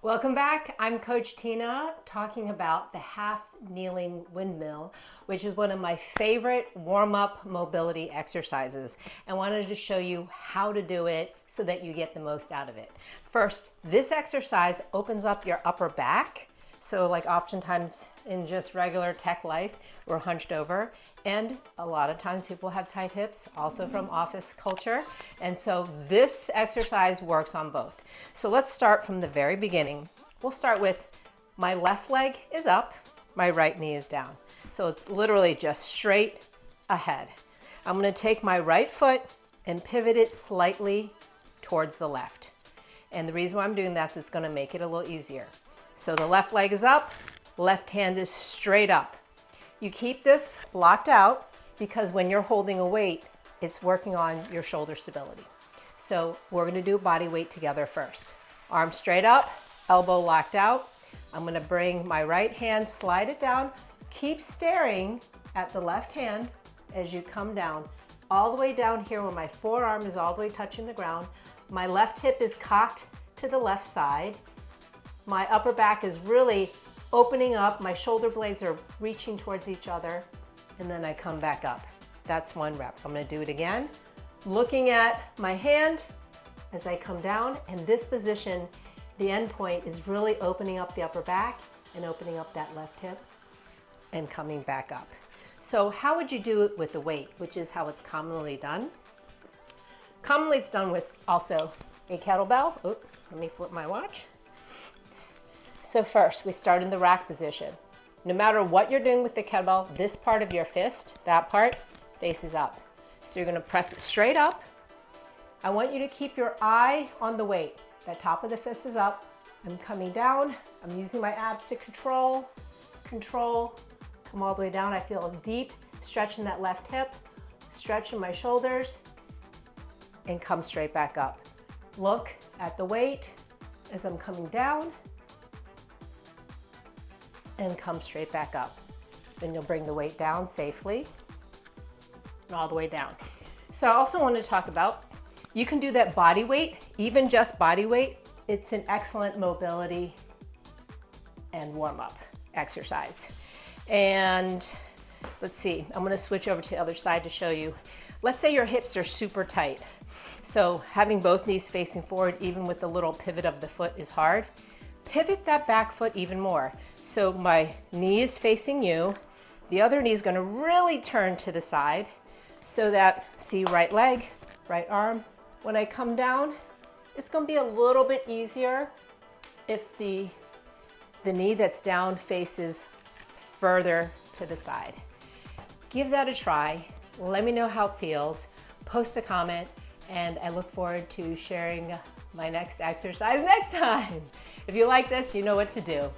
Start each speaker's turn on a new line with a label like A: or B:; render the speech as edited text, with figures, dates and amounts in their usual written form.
A: Welcome back. I'm Coach Tina talking about the half kneeling windmill, which is one of my favorite warm-up mobility exercises. I wanted to show you how to do it so that you get the most out of it. First, this exercise opens up your upper back. So like oftentimes in just regular tech life, we're hunched over, and a lot of times people have tight hips, also from office culture. And so this exercise works on both. So let's start from the very beginning. We'll start with my left leg is up, my right knee is down. So it's literally just straight ahead. I'm gonna take my right foot and pivot it slightly towards the left. And the reason why I'm doing that is it's gonna make it a little easier. So the left leg is up, left hand is straight up. You keep this locked out because when you're holding a weight, it's working on your shoulder stability. So we're gonna do body weight together first. Arm straight up, elbow locked out. I'm gonna bring my right hand, slide it down, keep staring at the left hand as you come down, all the way down here where my forearm is all the way touching the ground. My left hip is cocked to the left side. My upper back is really opening up. My shoulder blades are reaching towards each other. And then I come back up. That's one rep. I'm gonna do it again. Looking at my hand as I come down. And this position, the end point is really opening up the upper back and opening up that left hip and coming back up. So how would you do it with the weight, which is how it's commonly done? Commonly it's done with also a kettlebell. Oop, let me flip my watch. So first, we start in the rack position. No matter what you're doing with the kettlebell, this part of your fist, that part, faces up. So you're gonna press it straight up. I want you to keep your eye on the weight. The top of the fist is up. I'm coming down. I'm using my abs to control, come all the way down. I feel a deep stretch in that left hip, stretch in my shoulders, and come straight back up. Look at the weight as I'm coming down, and come straight back up. Then you'll bring the weight down safely and all the way down. So I also want to talk about, you can do that body weight, even just body weight. It's an excellent mobility and warm-up exercise. And let's see, I'm gonna switch over to the other side to show you. Let's say your hips are super tight. So having both knees facing forward, even with a little pivot of the foot, is hard. Pivot that back foot even more. So my knee is facing you. The other knee is gonna really turn to the side so that, see, right leg, right arm. When I come down, it's gonna be a little bit easier if the knee that's down faces further to the side. Give that a try. Let me know how it feels. Post a comment, and I look forward to sharing my next exercise next time. If you like this, you know what to do.